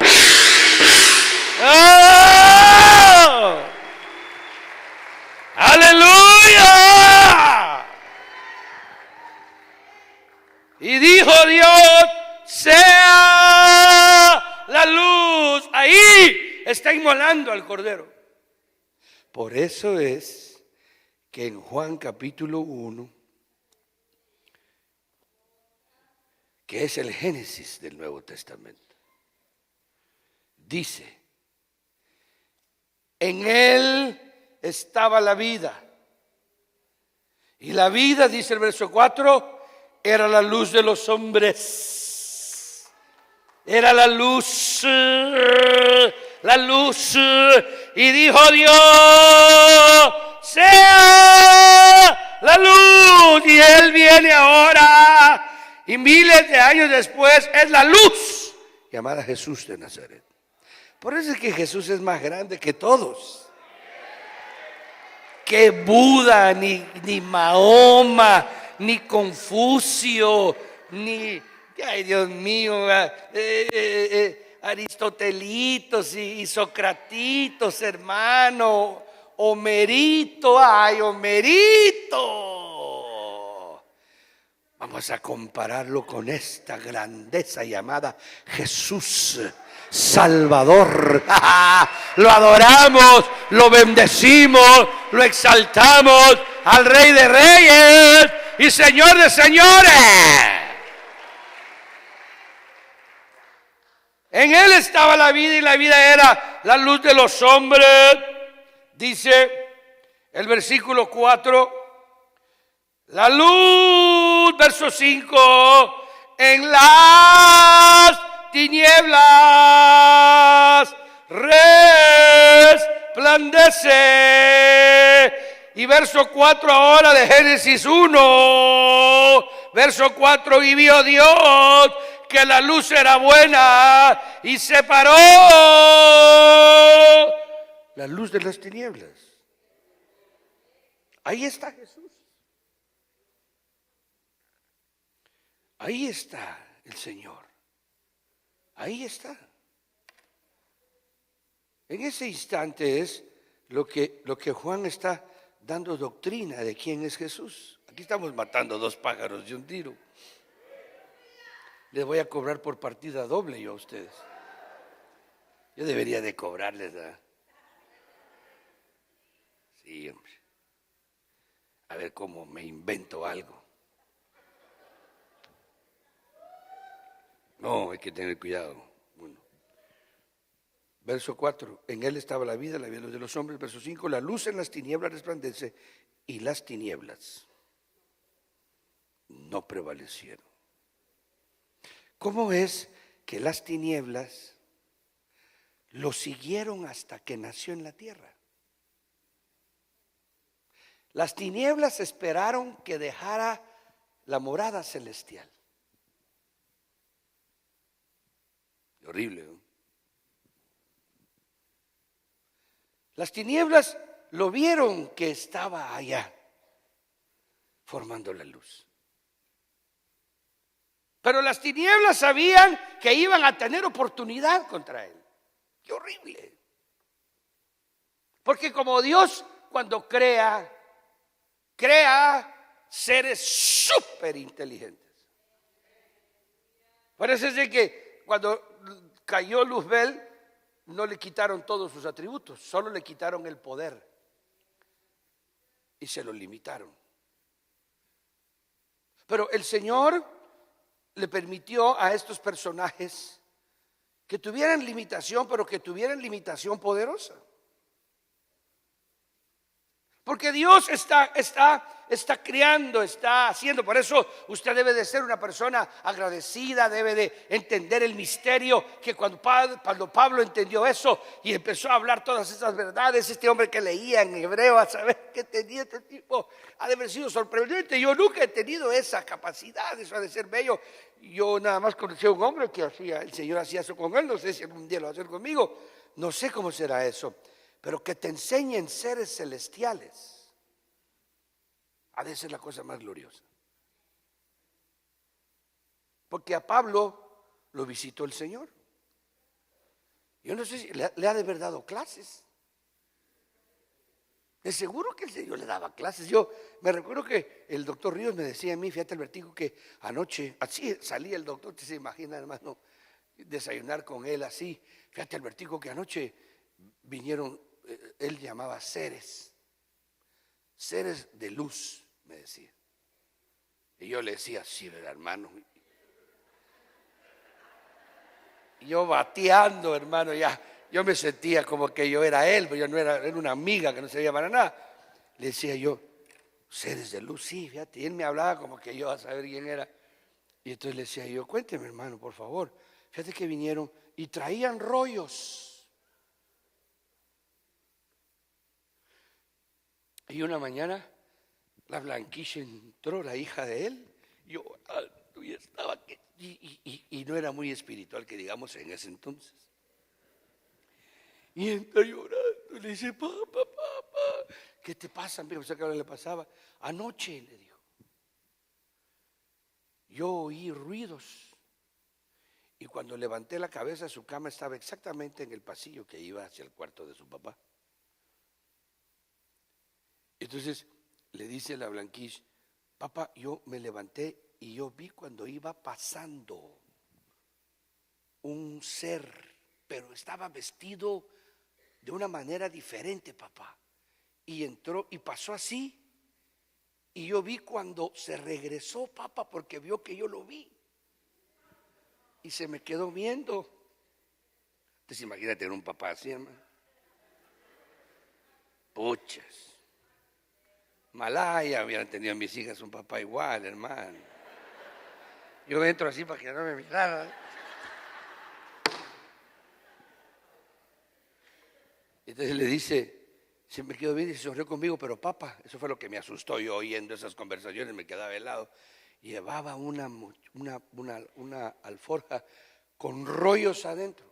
Oh. Aleluya. Y dijo Dios, sea la luz. Ahí está inmolando al cordero. Por eso es que en Juan capítulo 1, que es el génesis del Nuevo Testamento, dice, en él estaba la vida. Y la vida, dice el verso 4, era la luz de los hombres. Era la luz. Y dijo Dios, sea la luz. Y Él viene ahora. Y miles de años después es la luz llamada Jesús de Nazaret. Por eso es que Jesús es más grande que todos. Que Buda, ni Mahoma, ni Confucio, ni, ay Dios mío, Aristotelitos y Socratitos, hermano, Homerito, ay Homerito. Vamos a compararlo con esta grandeza llamada Jesús Salvador. Lo adoramos, lo bendecimos, lo exaltamos al Rey de Reyes y Señor de Señores. En Él estaba la vida y la vida era la luz de los hombres. Dice el versículo 4, la luz, verso 5, en las tinieblas resplandece. Y verso 4 ahora de Génesis 1, verso 4, y vio Dios que la luz era buena y separó la luz de las tinieblas. Ahí está Jesús. Ahí está el Señor. Ahí está. En ese instante es lo que Juan está dando doctrina de quién es Jesús. Aquí estamos matando dos pájaros de un tiro. Les voy a cobrar por partida doble yo a ustedes. Yo debería de cobrarles, ¿verdad? Sí, hombre. A ver cómo me invento algo. No, hay que tener cuidado. Bueno. Verso 4, en él estaba la vida de los hombres. Verso 5, la luz en las tinieblas resplandece y las tinieblas no prevalecieron. ¿Cómo es que las tinieblas lo siguieron hasta que nació en la tierra? Las tinieblas esperaron que dejara la morada celestial. Horrible, ¿no? Las tinieblas lo vieron que estaba allá, formando la luz. Pero las tinieblas sabían que iban a tener oportunidad contra él. ¡Qué horrible! Porque como Dios cuando crea seres súper inteligentes. Parece ser que cuando cayó Luzbel no le quitaron todos sus atributos, solo le quitaron el poder y se lo limitaron. Pero el Señor le permitió a estos personajes que tuvieran limitación, pero que tuvieran limitación poderosa. Porque Dios está creando, está haciendo. Por eso usted debe de ser una persona agradecida, debe de entender el misterio. Que cuando Pablo entendió eso y empezó a hablar todas esas verdades, este hombre que leía en hebreo, a saber qué tenía este tipo, ha de haber sido sorprendente. Yo nunca he tenido esa capacidad, eso ha de ser bello. Yo nada más conocí a un hombre que el Señor hacía eso con él. No sé si algún día lo va a hacer conmigo, no sé cómo será eso. Pero que te enseñen seres celestiales ha de ser la cosa más gloriosa. Porque a Pablo lo visitó el Señor. Yo no sé si le ha de haber dado clases. De seguro que el Señor le daba clases. Yo me recuerdo que el doctor Ríos me decía a mí, fíjate Albertico, que anoche, así salía el doctor, te se imagina hermano, desayunar con él así. Fíjate Albertico que anoche vinieron, él llamaba seres de luz, me decía. Y yo le decía, sí, ¿verdad, hermano? Y yo bateando, hermano, ya. Yo me sentía como que yo era él, pero yo no era una amiga que no servía para nada. Le decía yo, seres de luz, sí, fíjate. Y él me hablaba como que yo a saber quién era. Y entonces le decía yo, cuénteme, hermano, por favor. Fíjate que vinieron y traían rollos. Y una mañana la Blanquilla entró, la hija de él, yo y estaba y no era muy espiritual que digamos en ese entonces. Y entra llorando, le dice, papá, ¿qué te pasa? O sea, ¿qué le pasaba? Anoche, le dijo, yo oí ruidos y cuando levanté la cabeza su cama estaba exactamente en el pasillo que iba hacia el cuarto de su papá. Entonces le dice la Blanquish, papá, yo me levanté y yo vi cuando iba pasando un ser, pero estaba vestido de una manera diferente, papá. Y entró y pasó así. Y yo vi cuando se regresó, papá, porque vio que yo lo vi. Y se me quedó viendo. Entonces imagínate tener un papá así, hermano. Puchas. Malaya hubieran tenido mis hijas un papá igual, hermano. Yo entro así para que no me miraran. Entonces le dice, se me quedó bien y se sonrió conmigo, pero papá, eso fue lo que me asustó yo oyendo esas conversaciones, me quedaba helado. Llevaba una alforja con rollos adentro.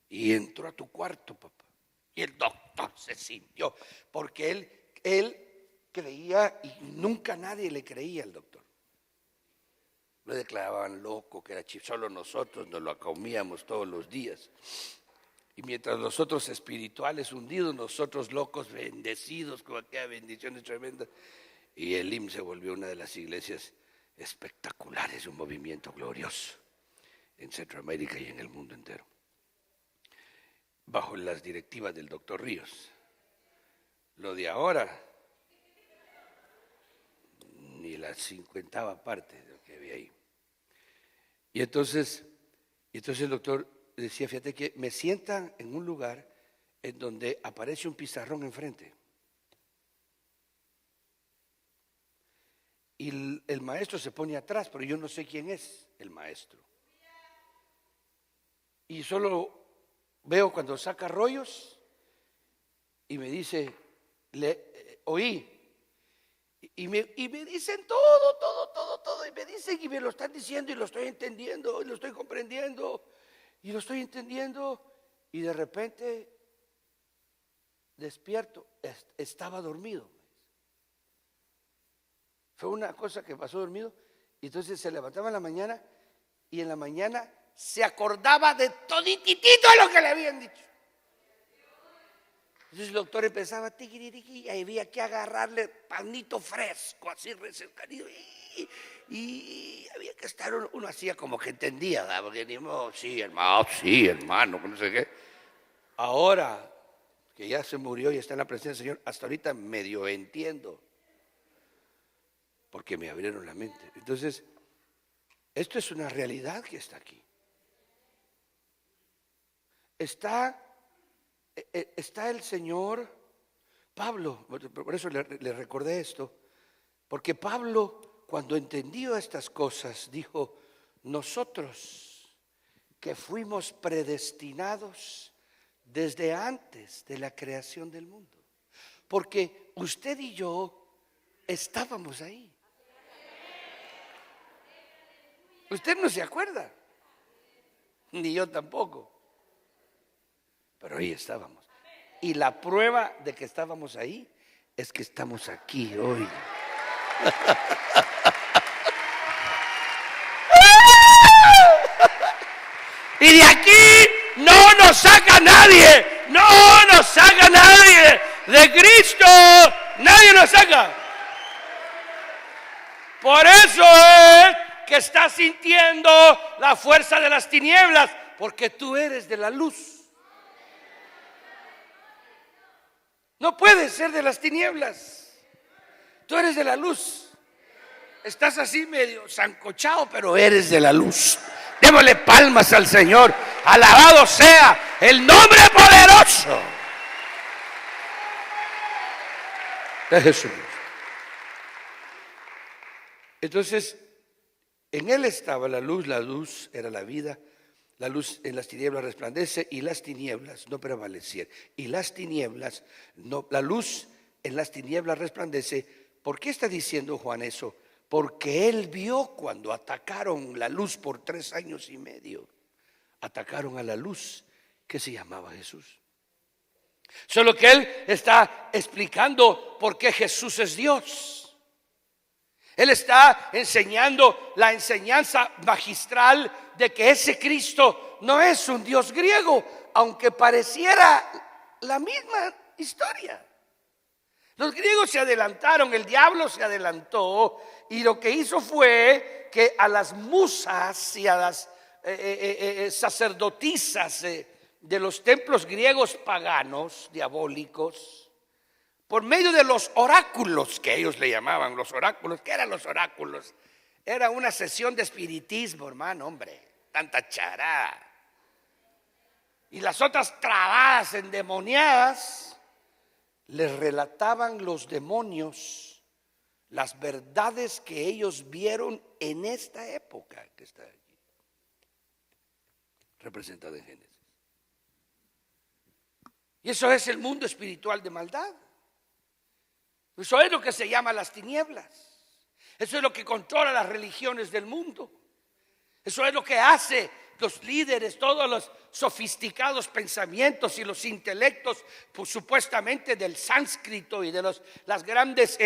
Y entró a tu cuarto, papá. Y el doctor se sintió, porque él creía y nunca nadie le creía al doctor. Lo declaraban loco, que era chip. Solo nosotros nos lo comíamos todos los días. Y mientras nosotros espirituales hundidos, nosotros locos bendecidos con aquellas bendiciones tremendas. Y el IMSS se volvió una de las iglesias espectaculares de un movimiento glorioso en Centroamérica y en el mundo entero. Bajo las directivas del doctor Ríos. Lo de ahora, ni la 50ª parte de lo que había ahí. Y entonces el doctor decía, fíjate que me sientan en un lugar en donde aparece un pizarrón enfrente. Y el maestro se pone atrás, pero yo no sé quién es el maestro. Y solo veo cuando saca rollos y me dice, oí. Y me dicen todo. Y me dicen y me lo están diciendo y lo estoy entendiendo, y lo estoy comprendiendo, y lo estoy entendiendo. Y de repente despierto, estaba dormido. Fue una cosa que pasó dormido. Y entonces se levantaba en la mañana y en la mañana se acordaba de todititito lo que le habían dicho. Entonces el doctor empezaba y había que agarrarle panito fresco, así recién calido, y había que estar, uno hacía como que entendía, ¿verdad? Porque dijimos, sí, hermano, que no sé qué. Ahora que ya se murió y está en la presencia del Señor, hasta ahorita medio entiendo, porque me abrieron la mente. Entonces, esto es una realidad que está aquí. Está el Señor Pablo, por eso le recordé esto, porque Pablo, cuando entendió estas cosas, dijo: nosotros que fuimos predestinados desde antes de la creación del mundo, porque usted y yo estábamos ahí. Usted no se acuerda, ni yo tampoco, pero ahí estábamos. Y la prueba de que estábamos ahí es que estamos aquí hoy. Y de aquí no nos saca nadie, no nos saca nadie. De Cristo nadie nos saca. Por eso es que estás sintiendo la fuerza de las tinieblas, porque tú eres de la luz. No puedes ser de las tinieblas. Tú eres de la luz. Estás así medio sancochado, pero eres de la luz. Démosle palmas al Señor. Alabado sea el nombre poderoso de Jesús. Entonces, en Él estaba la luz era la vida. La luz en las tinieblas resplandece y las tinieblas no prevalecieron. Y las tinieblas, no, la luz en las tinieblas resplandece. ¿Por qué está diciendo Juan eso? Porque él vio cuando atacaron la luz por 3 años y medio. Atacaron a la luz que se llamaba Jesús. Solo que él está explicando por qué Jesús es Dios. Él está enseñando la enseñanza magistral de que ese Cristo no es un Dios griego, aunque pareciera la misma historia. Los griegos se adelantaron, el diablo se adelantó y lo que hizo fue que a las musas y a las sacerdotisas de los templos griegos paganos, diabólicos, por medio de los oráculos que ellos le llamaban, los oráculos. ¿Qué eran los oráculos? Era una sesión de espiritismo, hermano, hombre, tanta charada. Y las otras trabadas endemoniadas les relataban los demonios las verdades que ellos vieron en esta época que está aquí, representada en Génesis. Y eso es el mundo espiritual de maldad. Eso es lo que se llama las tinieblas. Eso es lo que controla las religiones del mundo. Eso es lo que hace los líderes, todos los sofisticados pensamientos y los intelectos, pues, supuestamente del sánscrito y de las grandes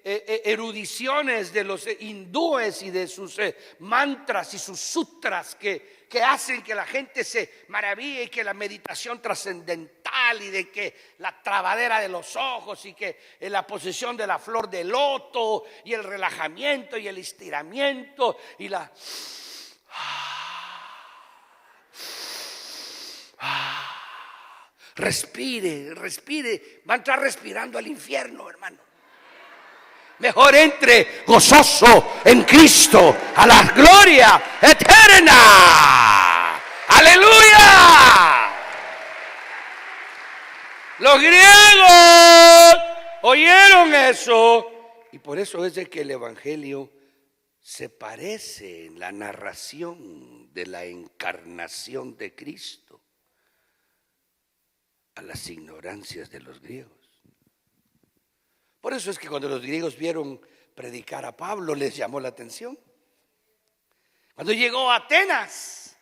erudiciones de los hindúes y de sus mantras y sus sutras que hacen que la gente se maraville, y que la meditación trascendental y de que la trabadera de los ojos y que la posesión de la flor de loto y el relajamiento y el estiramiento y la... Respire, va a entrar respirando al infierno, hermano. Mejor entre gozoso en Cristo a la gloria eterna. Aleluya. Los griegos oyeron eso y por eso es de que el evangelio se parece en la narración de la encarnación de Cristo a las ignorancias de los griegos. Por eso es que cuando los griegos vieron predicar a Pablo, les llamó la atención. Cuando llegó a Atenas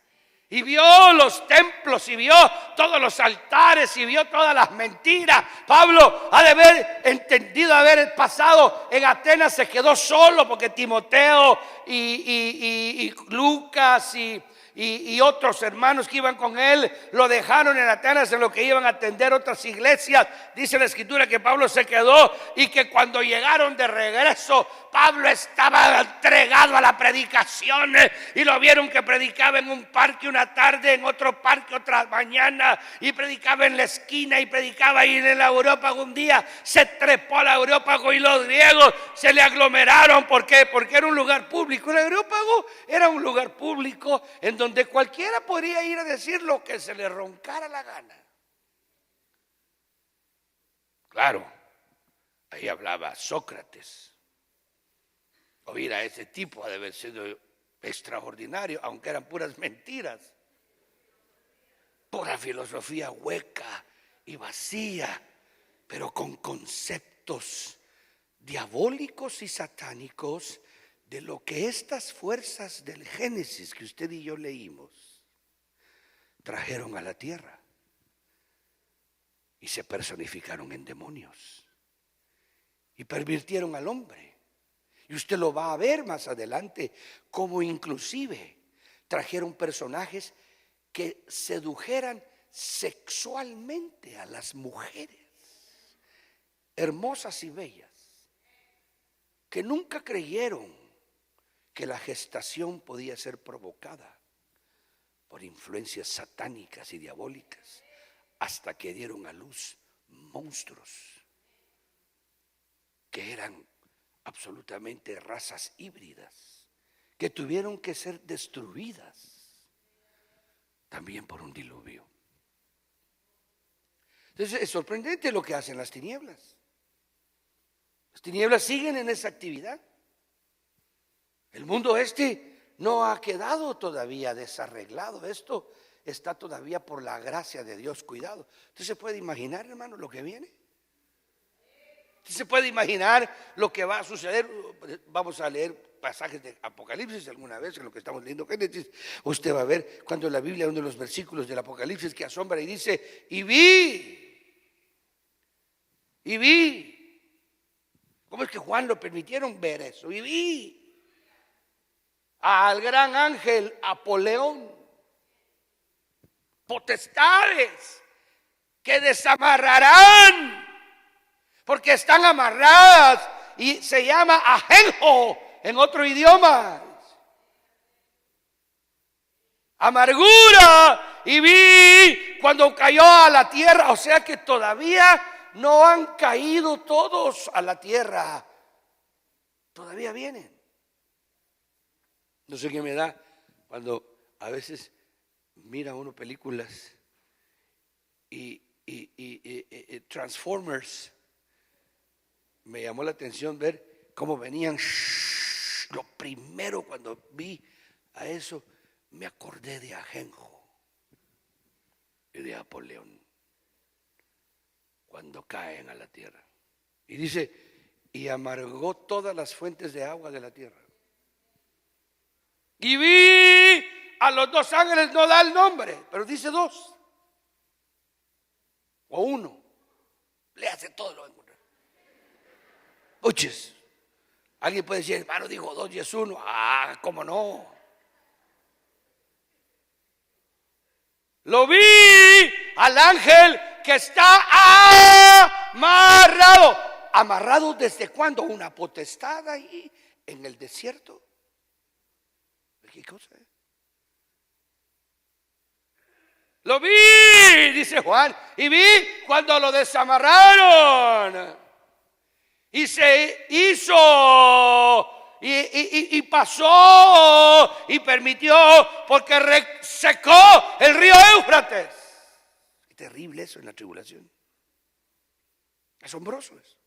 y vio los templos y vio todos los altares y vio todas las mentiras, Pablo ha de haber entendido, haber pasado en Atenas, se quedó solo porque Timoteo y Lucas y otros hermanos que iban con él lo dejaron en Atenas en lo que iban a atender otras iglesias. Dice la escritura que Pablo se quedó y que cuando llegaron de regreso Pablo estaba entregado a la predicación y lo vieron que predicaba en un parque una tarde, en otro parque otra mañana, y predicaba en la esquina y predicaba ahí en el Areópago. Un día se trepó al Areópago y los griegos se le aglomeraron. ¿Por qué? Porque era un lugar público. El Areópago era un lugar público en donde cualquiera podría ir a decir lo que se le roncara la gana. Claro, ahí hablaba Sócrates. Oír a ese tipo ha de haber sido extraordinario, aunque eran puras mentiras, pura filosofía hueca y vacía, pero con conceptos diabólicos y satánicos de lo que estas fuerzas del Génesis que usted y yo leímos trajeron a la tierra y se personificaron en demonios y pervirtieron al hombre. Y usted lo va a ver más adelante, como inclusive trajeron personajes que sedujeran sexualmente a las mujeres, hermosas y bellas, que nunca creyeron que la gestación podía ser provocada por influencias satánicas y diabólicas, hasta que dieron a luz monstruos que eran absolutamente razas híbridas, que tuvieron que ser destruidas también por un diluvio. Entonces es sorprendente lo que hacen las tinieblas. Las tinieblas siguen en esa actividad. El mundo no ha quedado todavía desarreglado. Esto está todavía por la gracia de Dios cuidado. ¿Usted se puede imaginar, hermano, lo que viene? ¿Usted se puede imaginar lo que va a suceder? Vamos a leer pasajes de Apocalipsis alguna vez, en lo que estamos leyendo Génesis. Usted va a ver cuando la Biblia, uno de los versículos del Apocalipsis que asombra y dice: y vi. ¿Cómo es que Juan lo permitieron ver eso? Y vi al gran ángel Apoleón, potestades que desamarrarán, porque están amarradas, y se llama ajenjo en otro idioma. Amargura. Y vi cuando cayó a la tierra, o sea que todavía no han caído todos a la tierra, todavía vienen. No sé qué me da cuando a veces mira uno películas y Transformers. Me llamó la atención ver cómo venían. Lo primero cuando vi a eso, me acordé de Ajenjo y de Apoleón, cuando caen a la tierra. Y dice: y amargó todas las fuentes de agua de la tierra. Y vi a los dos ángeles, no da el nombre, pero dice dos o uno. Le hace todo lo encuentra. Uches. Alguien puede decir: hermano, dijo dos y es uno. Ah, ¿cómo no? Lo vi al ángel que está amarrado. ¿Amarrado desde cuándo? Una potestad ahí en el desierto. ¿Qué cosa es? Lo vi, dice Juan, y vi cuando lo desamarraron. Y se hizo, y pasó, y permitió, porque secó el río Éufrates. Es terrible eso en la tribulación. Asombroso eso.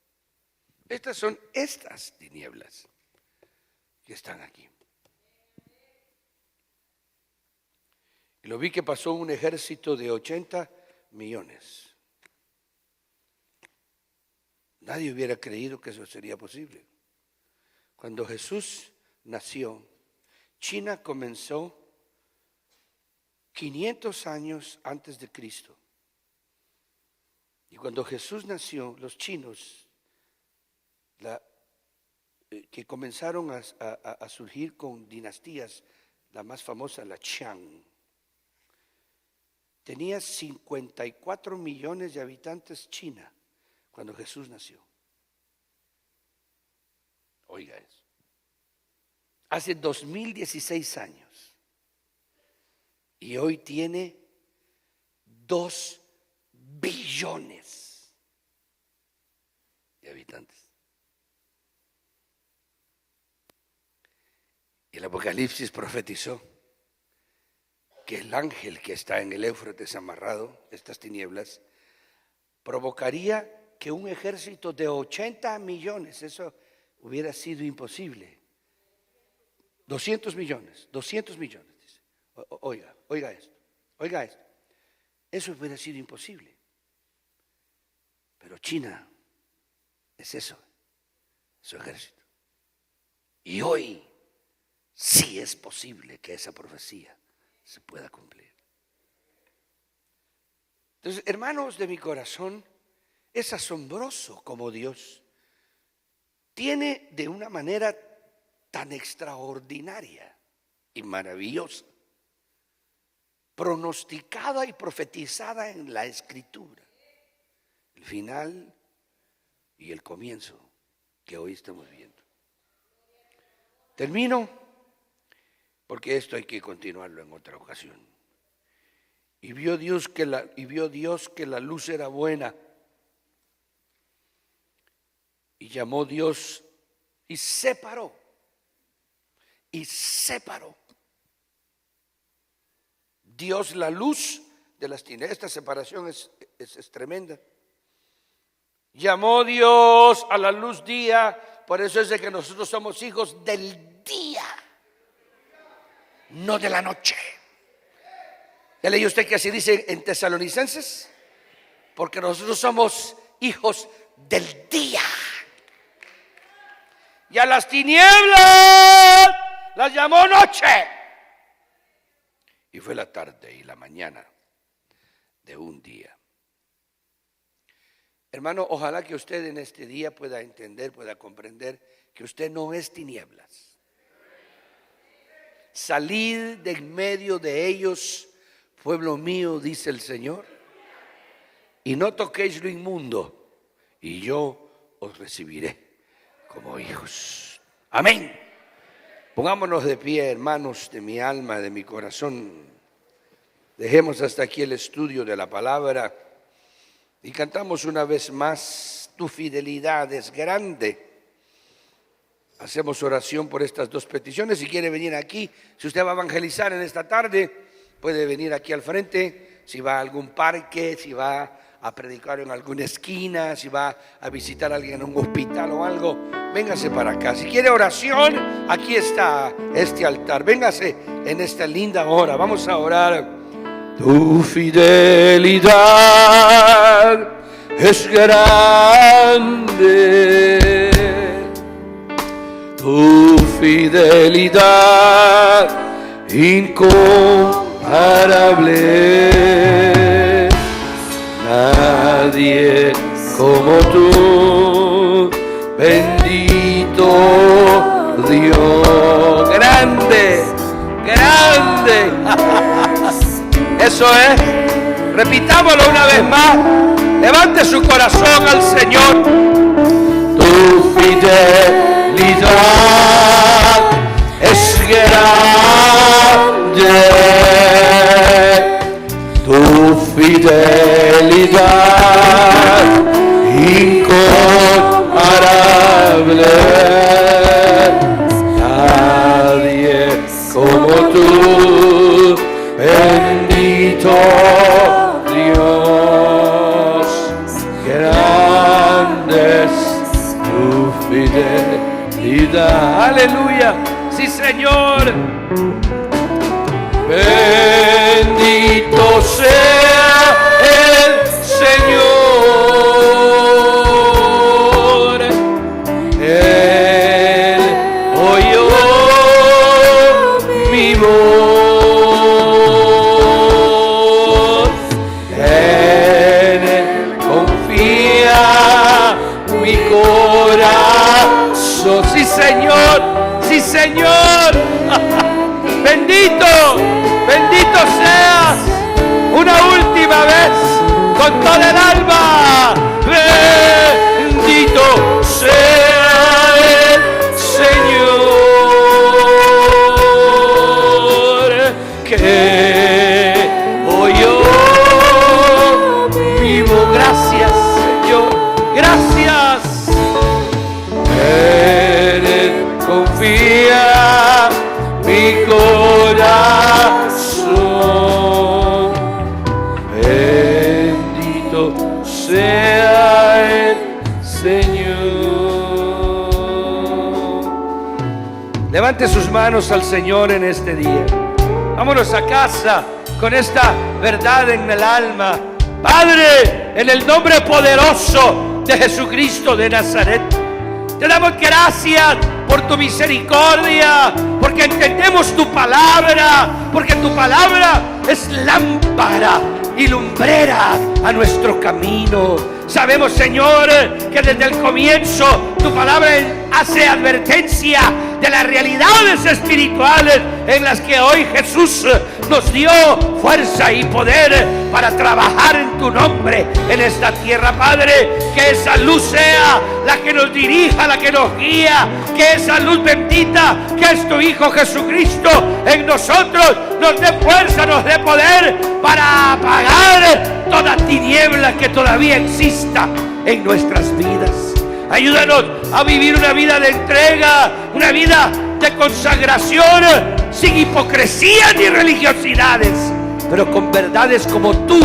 Estas son estas tinieblas que están aquí. Y lo vi que pasó un ejército de 80 millones Nadie hubiera creído que eso sería posible. Cuando Jesús nació, China comenzó 500 años antes de Cristo. Y cuando Jesús nació, los chinos, que comenzaron a surgir con dinastías, la más famosa, la Qiang, tenía 54 millones de habitantes China cuando Jesús nació. Oiga eso. Hace 2016 años. Y hoy tiene 2 billones de habitantes. Y el Apocalipsis profetizó que el ángel que está en el Éufrates amarrado, estas tinieblas, provocaría que un ejército de 80 millones, eso hubiera sido imposible. 200 millones, dice. Oiga esto. Eso hubiera sido imposible. Pero China es eso, su ejército. Y hoy sí es posible que esa profecía se pueda cumplir. Entonces, hermanos de mi corazón, es asombroso como Dios tiene de una manera tan extraordinaria y maravillosa, pronosticada y profetizada en la Escritura, el final y el comienzo que hoy estamos viendo. Termino, porque esto hay que continuarlo en otra ocasión. Y vio Dios que la luz era buena, y llamó Dios y separó. Dios la luz de las tinieblas. Esta separación es tremenda. Llamó Dios a la luz día, por eso es de que nosotros somos hijos del día, no de la noche. ¿Ya leyó usted que así dice en Tesalonicenses? Porque nosotros somos hijos del día. Y a las tinieblas las llamó noche. Y fue la tarde y la mañana de un día. Hermano, ojalá que usted en este día pueda entender, pueda comprender que usted no es tinieblas. Salid de en medio de ellos, pueblo mío, dice el Señor, y no toquéis lo inmundo, y yo os recibiré como hijos. Amén. Pongámonos de pie, hermanos de mi alma, de mi corazón. Dejemos hasta aquí el estudio de la palabra y cantamos una vez más, tu fidelidad es grande. Hacemos oración por estas dos peticiones. Si quiere venir aquí, si usted va a evangelizar en esta tarde, puede venir aquí al frente. Si va a algún parque, si va a predicar en alguna esquina, si va a visitar a alguien en un hospital o algo, véngase para acá. Si quiere oración, aquí está este altar. Véngase en esta linda hora. Vamos a orar. Tu fidelidad es grande. Tu fidelidad incomparable. Nadie como tú, bendito Dios. Grande, grande. Eso es. Repitámoslo una vez más. Levante su corazón al Señor. Tu fidelidad es grande. Tu fidelidad incomparable. Nadie como tú, bendito Dios. Grande es tu fidelidad. Aleluya. Sí, Señor. Bendito sea el Señor. mi corazón. Sí, Señor, sí, Señor. Bendito, bendito seas. Una última vez, con toda el alma. Bendito sea el Señor, que oyó mi voz. Gracias, Señor, gracias. En Él confía mi corazón. Bendito sea el Señor. Levante sus manos al Señor en este día. Vámonos a casa con esta verdad en el alma. Padre, en el nombre poderoso de Jesucristo de Nazaret, te damos gracias por tu misericordia, porque entendemos tu palabra, porque tu palabra es lámpara y lumbrera a nuestro camino. Sabemos, Señor, que desde el comienzo tu palabra hace advertencia de las realidades espirituales en las que hoy Jesús nos dio fuerza y poder para trabajar en tu nombre en esta tierra. Padre, que esa luz sea la que nos dirija, la que nos guía, que esa luz bendita que es tu Hijo Jesucristo en nosotros nos dé fuerza, nos dé poder para apagar toda tiniebla que todavía exista en nuestras vidas. Ayúdanos a vivir una vida de entrega, una vida de consagración, sin hipocresía ni religiosidades, pero con verdades como tú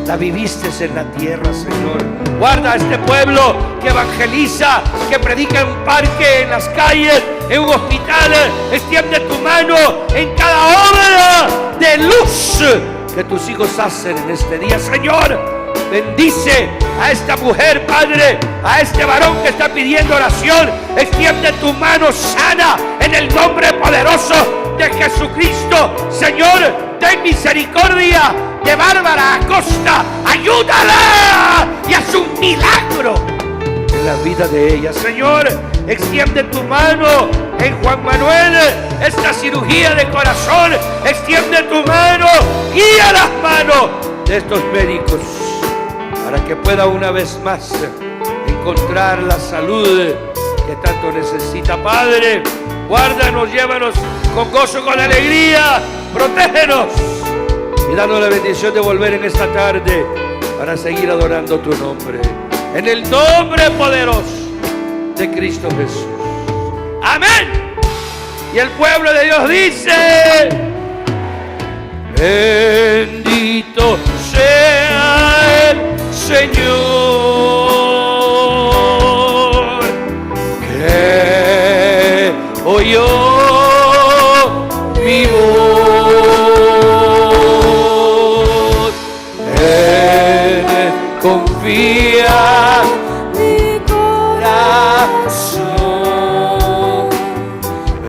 la viviste en la tierra, Señor. Guarda a este pueblo que evangeliza, que predica en un parque, en las calles, en un hospital. Extiende tu mano en cada obra de luz que tus hijos hacen en este día, Señor. Bendice a esta mujer, Padre, a este varón que está pidiendo oración. Extiende tu mano sana en el nombre poderoso de Jesucristo. Señor, ten misericordia de Bárbara Acosta. Ayúdala y haz un milagro en la vida de ella. Señor, extiende tu mano en Juan Manuel, esta cirugía de corazón. Extiende tu mano, guía las manos de estos médicos para que pueda una vez más encontrar la salud que tanto necesita. Padre, guárdanos, llévanos con gozo, con alegría, protégenos y danos la bendición de volver en esta tarde para seguir adorando tu nombre, en el nombre poderoso de Cristo Jesús. Amén. Y el pueblo de Dios dice: bendito sea el Señor, que oyó mi voz. En Él confío.